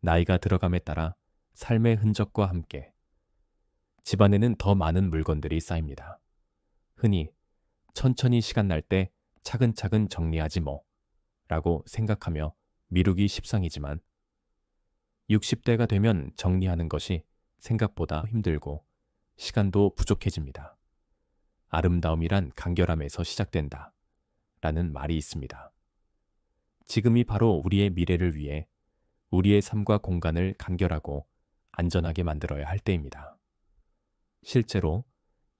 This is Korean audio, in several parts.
나이가 들어감에 따라 삶의 흔적과 함께 집안에는 더 많은 물건들이 쌓입니다. 흔히 천천히 시간 날 때 차근차근 정리하지 뭐 라고 생각하며 미루기 십상이지만 60대가 되면 정리하는 것이 생각보다 힘들고 시간도 부족해집니다. 아름다움이란 간결함에서 시작된다 라는 말이 있습니다. 지금이 바로 우리의 미래를 위해 우리의 삶과 공간을 간결하고 안전하게 만들어야 할 때입니다. 실제로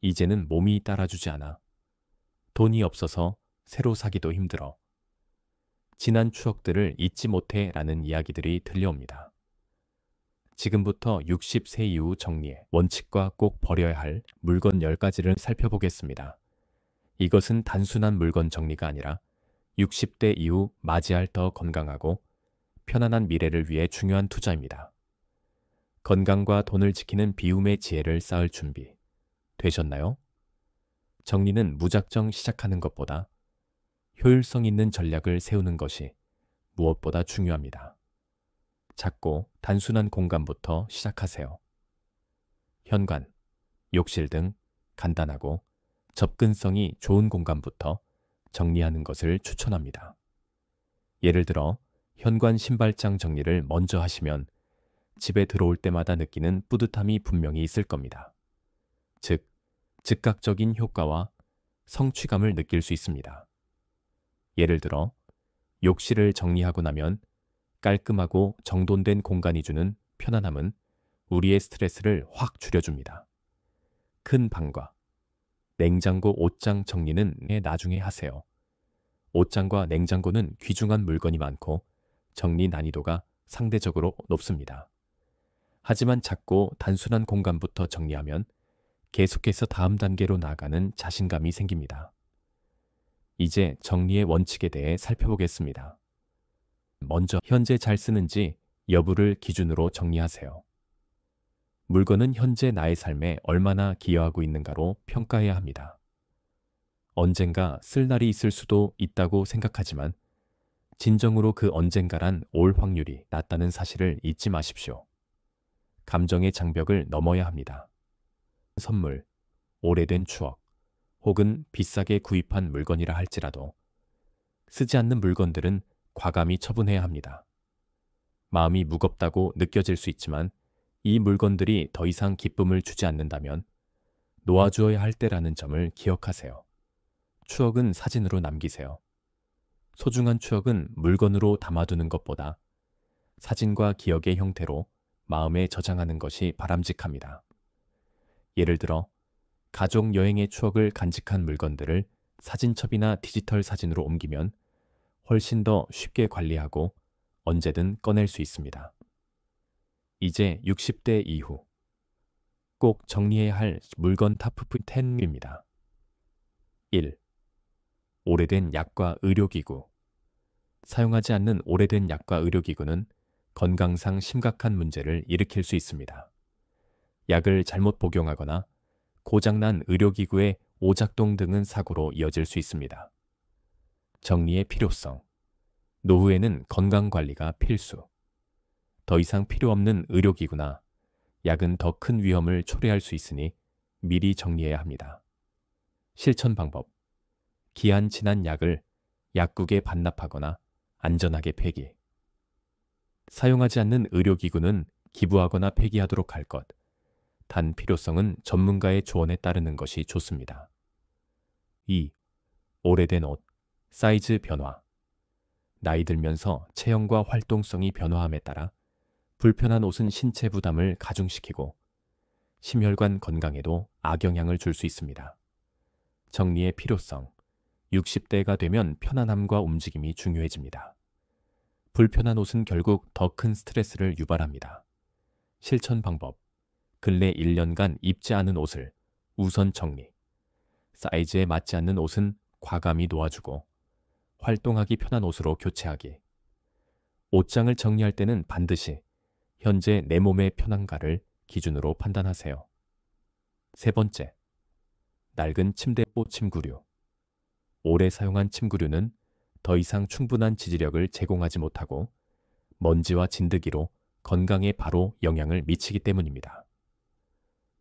이제는 몸이 따라주지 않아 돈이 없어서 새로 사기도 힘들어 지난 추억들을 잊지 못해 라는 이야기들이 들려옵니다. 지금부터 60세 이후 정리의 원칙과 꼭 버려야 할 물건 10가지를 살펴보겠습니다. 이것은 단순한 물건 정리가 아니라 60대 이후 맞이할 더 건강하고 편안한 미래를 위해 중요한 투자입니다. 건강과 돈을 지키는 비움의 지혜를 쌓을 준비 되셨나요? 정리는 무작정 시작하는 것보다 효율성 있는 전략을 세우는 것이 무엇보다 중요합니다. 작고 단순한 공간부터 시작하세요. 현관, 욕실 등 간단하고 접근성이 좋은 공간부터 정리하는 것을 추천합니다. 예를 들어 현관 신발장 정리를 먼저 하시면 집에 들어올 때마다 느끼는 뿌듯함이 분명히 있을 겁니다. 즉, 즉각적인 효과와 성취감을 느낄 수 있습니다. 예를 들어 욕실을 정리하고 나면 깔끔하고 정돈된 공간이 주는 편안함은 우리의 스트레스를 확 줄여줍니다. 큰 방과 냉장고 옷장 정리는 나중에 하세요. 옷장과 냉장고는 귀중한 물건이 많고 정리 난이도가 상대적으로 높습니다. 하지만 작고 단순한 공간부터 정리하면 계속해서 다음 단계로 나아가는 자신감이 생깁니다. 이제 정리의 원칙에 대해 살펴보겠습니다. 먼저 현재 잘 쓰는지 여부를 기준으로 정리하세요. 물건은 현재 나의 삶에 얼마나 기여하고 있는가로 평가해야 합니다. 언젠가 쓸 날이 있을 수도 있다고 생각하지만 진정으로 그 언젠가란 올 확률이 낮다는 사실을 잊지 마십시오. 감정의 장벽을 넘어야 합니다. 선물, 오래된 추억, 혹은 비싸게 구입한 물건이라 할지라도 쓰지 않는 물건들은 과감히 처분해야 합니다. 마음이 무겁다고 느껴질 수 있지만 이 물건들이 더 이상 기쁨을 주지 않는다면 놓아주어야 할 때라는 점을 기억하세요. 추억은 사진으로 남기세요. 소중한 추억은 물건으로 담아두는 것보다 사진과 기억의 형태로 마음에 저장하는 것이 바람직합니다. 예를 들어 가족 여행의 추억을 간직한 물건들을 사진첩이나 디지털 사진으로 옮기면 훨씬 더 쉽게 관리하고 언제든 꺼낼 수 있습니다. 이제 60대 이후 꼭 정리해야 할 물건 탑 10입니다. 1. 오래된 약과 의료기구. 사용하지 않는 오래된 약과 의료기구는 건강상 심각한 문제를 일으킬 수 있습니다. 약을 잘못 복용하거나 고장난 의료기구의 오작동 등은 사고로 이어질 수 있습니다. 정리의 필요성. 노후에는 건강관리가 필수. 더 이상 필요 없는 의료기구나 약은 더 큰 위험을 초래할 수 있으니 미리 정리해야 합니다. 실천 방법. 기한 지난 약을 약국에 반납하거나 안전하게 폐기. 사용하지 않는 의료기구는 기부하거나 폐기하도록 할 것. 단 필요성은 전문가의 조언에 따르는 것이 좋습니다. 2. 오래된 옷, 사이즈 변화. 나이 들면서 체형과 활동성이 변화함에 따라 불편한 옷은 신체 부담을 가중시키고 심혈관 건강에도 악영향을 줄 수 있습니다. 정리의 필요성. 60대가 되면 편안함과 움직임이 중요해집니다. 불편한 옷은 결국 더 큰 스트레스를 유발합니다. 실천 방법. 근래 1년간 입지 않은 옷을 우선 정리. 사이즈에 맞지 않는 옷은 과감히 놓아주고 활동하기 편한 옷으로 교체하기. 옷장을 정리할 때는 반드시 현재 내 몸의 편한가를 기준으로 판단하세요. 세 번째, 낡은 침대포 침구류. 오래 사용한 침구류는 더 이상 충분한 지지력을 제공하지 못하고 먼지와 진드기로 건강에 바로 영향을 미치기 때문입니다.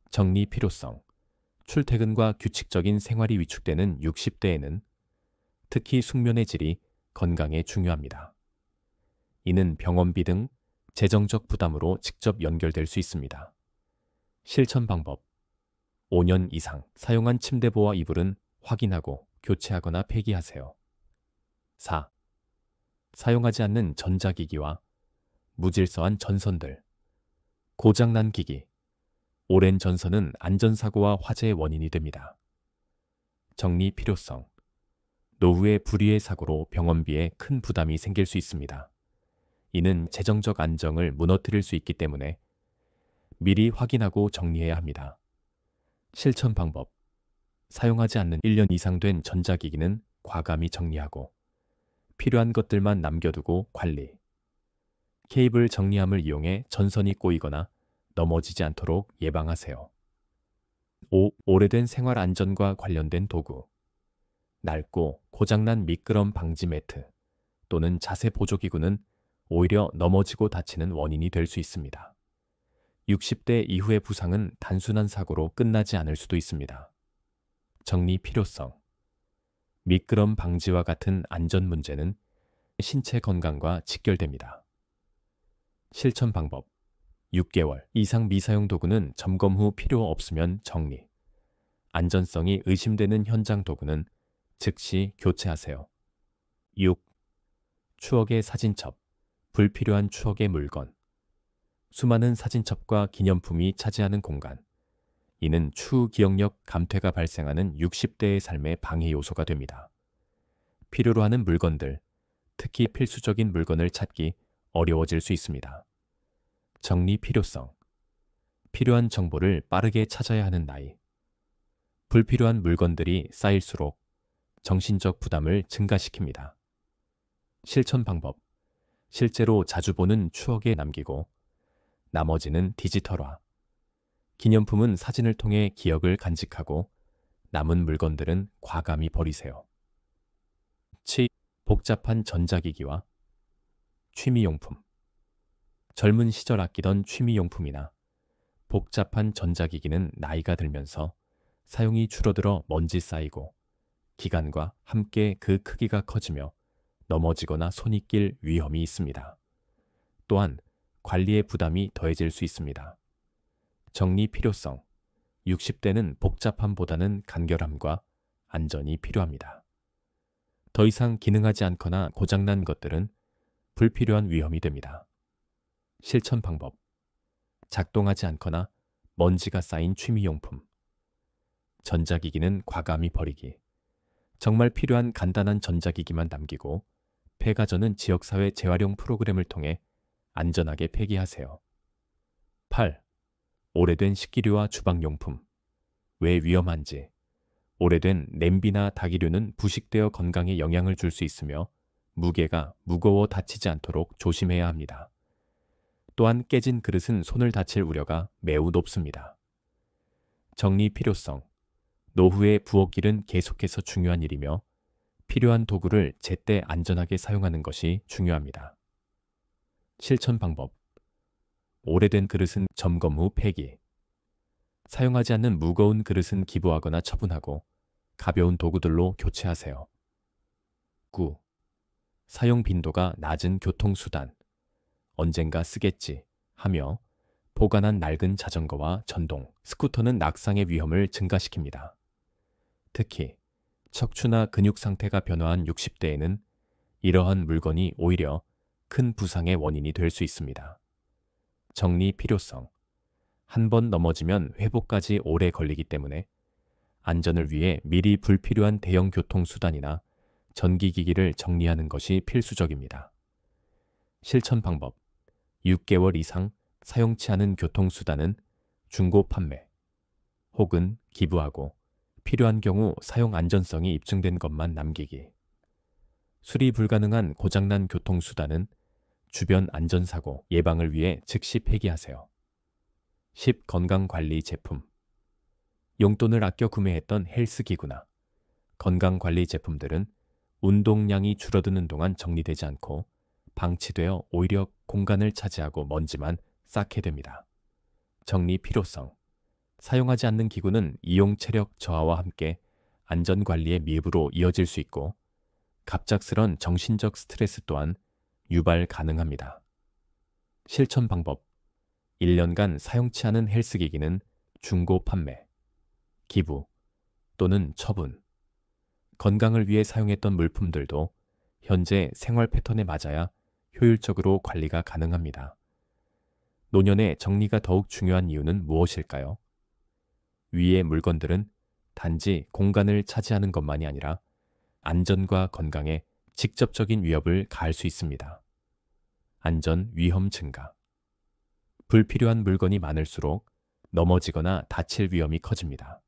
정리 필요성. 출퇴근과 규칙적인 생활이 위축되는 60대에는 특히 숙면의 질이 건강에 중요합니다. 이는 병원비 등 재정적 부담으로 직접 연결될 수 있습니다. 실천 방법. 5년 이상 사용한 침대보와 이불은 확인하고 교체하거나 폐기하세요. 4. 사용하지 않는 전자기기와 무질서한 전선들. 고장난 기기. 오랜 전선은 안전사고와 화재의 원인이 됩니다. 정리 필요성. 노후의 불의의 사고로 병원비에 큰 부담이 생길 수 있습니다. 이는 재정적 안정을 무너뜨릴 수 있기 때문에 미리 확인하고 정리해야 합니다. 실천 방법. 사용하지 않는 1년 이상 된 전자기기는 과감히 정리하고 필요한 것들만 남겨두고 관리. 케이블 정리함을 이용해 전선이 꼬이거나 넘어지지 않도록 예방하세요. 5. 오래된 생활 안전과 관련된 도구. 낡고 고장난 미끄럼 방지 매트 또는 자세 보조기구는 오히려 넘어지고 다치는 원인이 될 수 있습니다. 60대 이후의 부상은 단순한 사고로 끝나지 않을 수도 있습니다. 정리 필요성. 미끄럼 방지와 같은 안전 문제는 신체 건강과 직결됩니다. 실천 방법. 6개월 이상 미사용 도구는 점검 후 필요 없으면 정리. 안전성이 의심되는 현장 도구는 즉시 교체하세요. 6. 추억의 사진첩. 불필요한 추억의 물건. 수많은 사진첩과 기념품이 차지하는 공간. 이는 추후 기억력 감퇴가 발생하는 60대의 삶의 방해 요소가 됩니다. 필요로 하는 물건들, 특히 필수적인 물건을 찾기 어려워질 수 있습니다. 정리 필요성. 필요한 정보를 빠르게 찾아야 하는 나이. 불필요한 물건들이 쌓일수록 정신적 부담을 증가시킵니다. 실천 방법. 실제로 자주 보는 추억에 남기고 나머지는 디지털화. 기념품은 사진을 통해 기억을 간직하고 남은 물건들은 과감히 버리세요. 7. 복잡한 전자기기와 취미용품. 젊은 시절 아끼던 취미용품이나 복잡한 전자기기는 나이가 들면서 사용이 줄어들어 먼지 쌓이고 기간과 함께 그 크기가 커지며 넘어지거나 손이 낄 위험이 있습니다. 또한 관리의 부담이 더해질 수 있습니다. 정리 필요성. 60대는 복잡함보다는 간결함과 안전이 필요합니다. 더 이상 기능하지 않거나 고장난 것들은 불필요한 위험이 됩니다. 실천 방법. 작동하지 않거나 먼지가 쌓인 취미용품. 전자기기는 과감히 버리기. 정말 필요한 간단한 전자기기만 남기고 폐가 전은 지역사회 재활용 프로그램을 통해 안전하게 폐기하세요. 8. 오래된 식기류와 주방용품. 왜 위험한지. 오래된 냄비나 다기류는 부식되어 건강에 영향을 줄 수 있으며 무게가 무거워 다치지 않도록 조심해야 합니다. 또한 깨진 그릇은 손을 다칠 우려가 매우 높습니다. 정리 필요성. 노후의 부엌일은 계속해서 중요한 일이며 필요한 도구를 제때 안전하게 사용하는 것이 중요합니다. 실천 방법. 오래된 그릇은 점검 후 폐기. 사용하지 않는 무거운 그릇은 기부하거나 처분하고 가벼운 도구들로 교체하세요. 9. 사용 빈도가 낮은 교통수단. 언젠가 쓰겠지 하며 보관한 낡은 자전거와 전동, 스쿠터는 낙상의 위험을 증가시킵니다. 특히 척추나 근육 상태가 변화한 60대에는 이러한 물건이 오히려 큰 부상의 원인이 될 수 있습니다. 정리 필요성. 한 번 넘어지면 회복까지 오래 걸리기 때문에 안전을 위해 미리 불필요한 대형 교통수단이나 전기기기를 정리하는 것이 필수적입니다. 실천 방법. 6개월 이상 사용치 않은 교통수단은 중고 판매 혹은 기부하고 필요한 경우 사용 안전성이 입증된 것만 남기기. 수리 불가능한 고장난 교통수단은 주변 안전사고 예방을 위해 즉시 폐기하세요. 10. 건강관리 제품. 용돈을 아껴 구매했던 헬스기구나 건강관리 제품들은 운동량이 줄어드는 동안 정리되지 않고 방치되어 오히려 공간을 차지하고 먼지만 쌓게 됩니다. 정리 필요성. 사용하지 않는 기구는 이용 체력 저하와 함께 안전관리의 미흡으로 이어질 수 있고 갑작스런 정신적 스트레스 또한 유발 가능합니다. 실천 방법. 1년간 사용치 않은 헬스기기는 중고 판매, 기부 또는 처분. 건강을 위해 사용했던 물품들도 현재 생활 패턴에 맞아야 효율적으로 관리가 가능합니다. 노년의 정리가 더욱 중요한 이유는 무엇일까요? 위의 물건들은 단지 공간을 차지하는 것만이 아니라 안전과 건강에 직접적인 위협을 가할 수 있습니다. 안전 위험 증가. 불필요한 물건이 많을수록 넘어지거나 다칠 위험이 커집니다.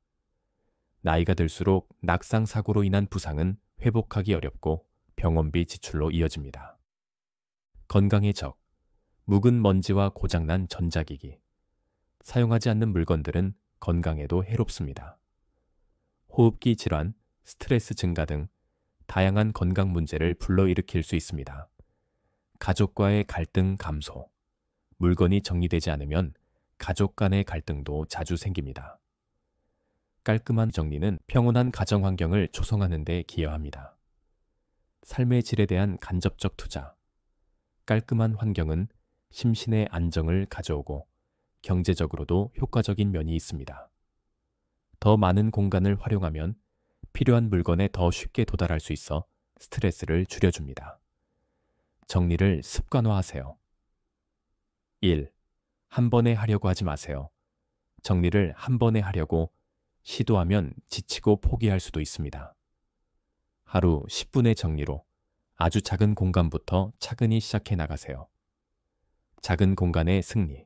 나이가 들수록 낙상 사고로 인한 부상은 회복하기 어렵고 병원비 지출로 이어집니다. 건강의 적. 묵은 먼지와 고장난 전자기기. 사용하지 않는 물건들은 건강에도 해롭습니다. 호흡기 질환, 스트레스 증가 등 다양한 건강 문제를 불러일으킬 수 있습니다. 가족과의 갈등 감소. 물건이 정리되지 않으면 가족 간의 갈등도 자주 생깁니다. 깔끔한 정리는 평온한 가정 환경을 조성하는 데 기여합니다. 삶의 질에 대한 간접적 투자. 깔끔한 환경은 심신의 안정을 가져오고 경제적으로도 효과적인 면이 있습니다. 더 많은 공간을 활용하면 필요한 물건에 더 쉽게 도달할 수 있어 스트레스를 줄여줍니다. 정리를 습관화하세요. 1. 한 번에 하려고 하지 마세요. 정리를 한 번에 하려고 시도하면 지치고 포기할 수도 있습니다. 하루 10분의 정리로 아주 작은 공간부터 차근히 시작해 나가세요. 작은 공간의 승리.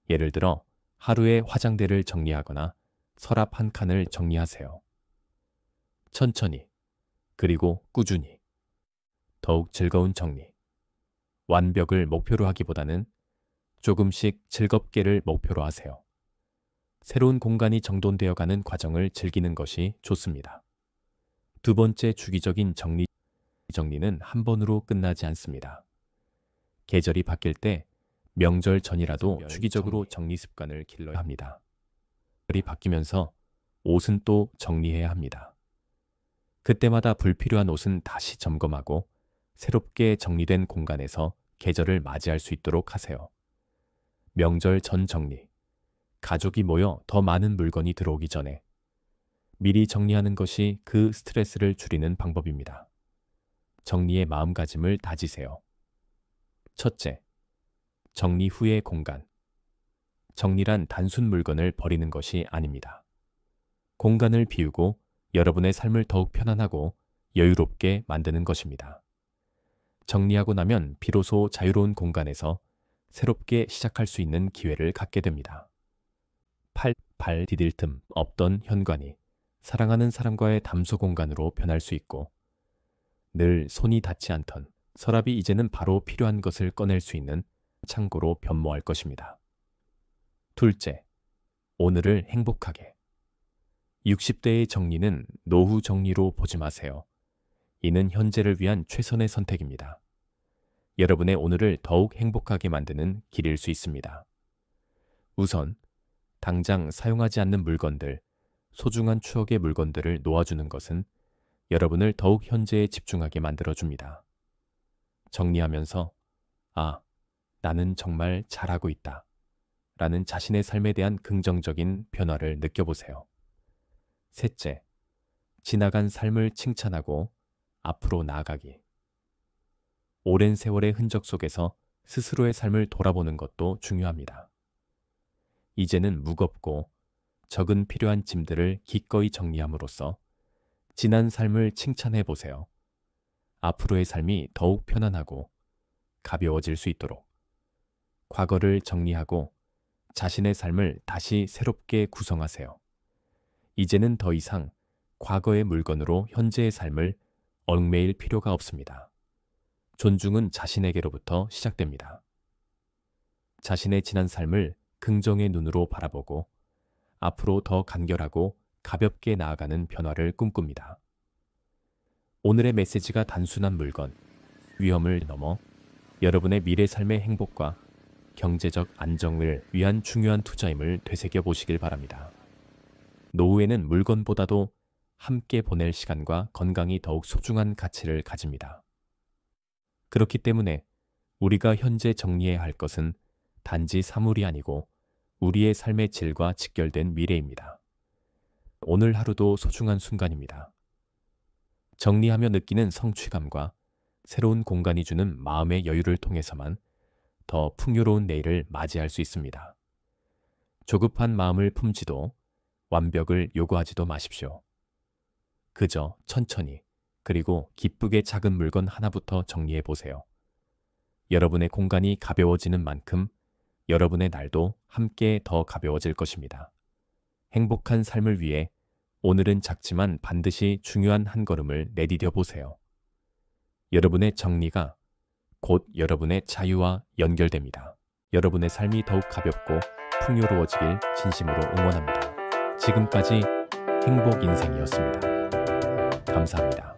예를 들어 하루에 화장대를 정리하거나 서랍 한 칸을 정리하세요. 천천히, 그리고 꾸준히. 더욱 즐거운 정리. 완벽을 목표로 하기보다는 조금씩 즐겁게를 목표로 하세요. 새로운 공간이 정돈되어 가는 과정을 즐기는 것이 좋습니다. 두 번째 주기적인 정리는 한 번으로 끝나지 않습니다. 계절이 바뀔 때 명절 전이라도 주기적으로 정리 습관을 길러야 합니다. 계절이 바뀌면서 옷은 또 정리해야 합니다. 그때마다 불필요한 옷은 다시 점검하고 새롭게 정리된 공간에서 계절을 맞이할 수 있도록 하세요. 명절 전 정리. 가족이 모여 더 많은 물건이 들어오기 전에 미리 정리하는 것이 그 스트레스를 줄이는 방법입니다. 정리의 마음가짐을 다지세요. 첫째, 정리 후의 공간. 정리란 단순 물건을 버리는 것이 아닙니다. 공간을 비우고 여러분의 삶을 더욱 편안하고 여유롭게 만드는 것입니다. 정리하고 나면 비로소 자유로운 공간에서 새롭게 시작할 수 있는 기회를 갖게 됩니다. 발 디딜 틈 없던 현관이 사랑하는 사람과의 담소 공간으로 변할 수 있고 늘 손이 닿지 않던 서랍이 이제는 바로 필요한 것을 꺼낼 수 있는 창고로 변모할 것입니다. 둘째, 오늘을 행복하게. 60대의 정리는 노후 정리로 보지 마세요. 이는 현재를 위한 최선의 선택입니다. 여러분의 오늘을 더욱 행복하게 만드는 길일 수 있습니다. 우선 당장 사용하지 않는 물건들, 소중한 추억의 물건들을 놓아주는 것은 여러분을 더욱 현재에 집중하게 만들어줍니다. 정리하면서 아, 나는 정말 잘하고 있다 라는 자신의 삶에 대한 긍정적인 변화를 느껴보세요. 셋째, 지나간 삶을 칭찬하고 앞으로 나아가기. 오랜 세월의 흔적 속에서 스스로의 삶을 돌아보는 것도 중요합니다. 이제는 무겁고 적은 필요한 짐들을 기꺼이 정리함으로써 지난 삶을 칭찬해 보세요. 앞으로의 삶이 더욱 편안하고 가벼워질 수 있도록 과거를 정리하고 자신의 삶을 다시 새롭게 구성하세요. 이제는 더 이상 과거의 물건으로 현재의 삶을 얽매일 필요가 없습니다. 존중은 자신에게로부터 시작됩니다. 자신의 지난 삶을 긍정의 눈으로 바라보고 앞으로 더 간결하고 가볍게 나아가는 변화를 꿈꿉니다. 오늘의 메시지가 단순한 물건, 위험을 넘어 여러분의 미래 삶의 행복과 경제적 안정을 위한 중요한 투자임을 되새겨 보시길 바랍니다. 노후에는 물건보다도 함께 보낼 시간과 건강이 더욱 소중한 가치를 가집니다. 그렇기 때문에 우리가 현재 정리해야 할 것은 단지 사물이 아니고 우리의 삶의 질과 직결된 미래입니다. 오늘 하루도 소중한 순간입니다. 정리하며 느끼는 성취감과 새로운 공간이 주는 마음의 여유를 통해서만 더 풍요로운 내일을 맞이할 수 있습니다. 조급한 마음을 품지도 완벽을 요구하지도 마십시오. 그저 천천히 그리고 기쁘게 작은 물건 하나부터 정리해 보세요. 여러분의 공간이 가벼워지는 만큼 여러분의 날도 함께 더 가벼워질 것입니다. 행복한 삶을 위해 오늘은 작지만 반드시 중요한 한 걸음을 내디뎌 보세요. 여러분의 정리가 곧 여러분의 자유와 연결됩니다. 여러분의 삶이 더욱 가볍고 풍요로워지길 진심으로 응원합니다. 지금까지 행복 인생이었습니다. 감사합니다.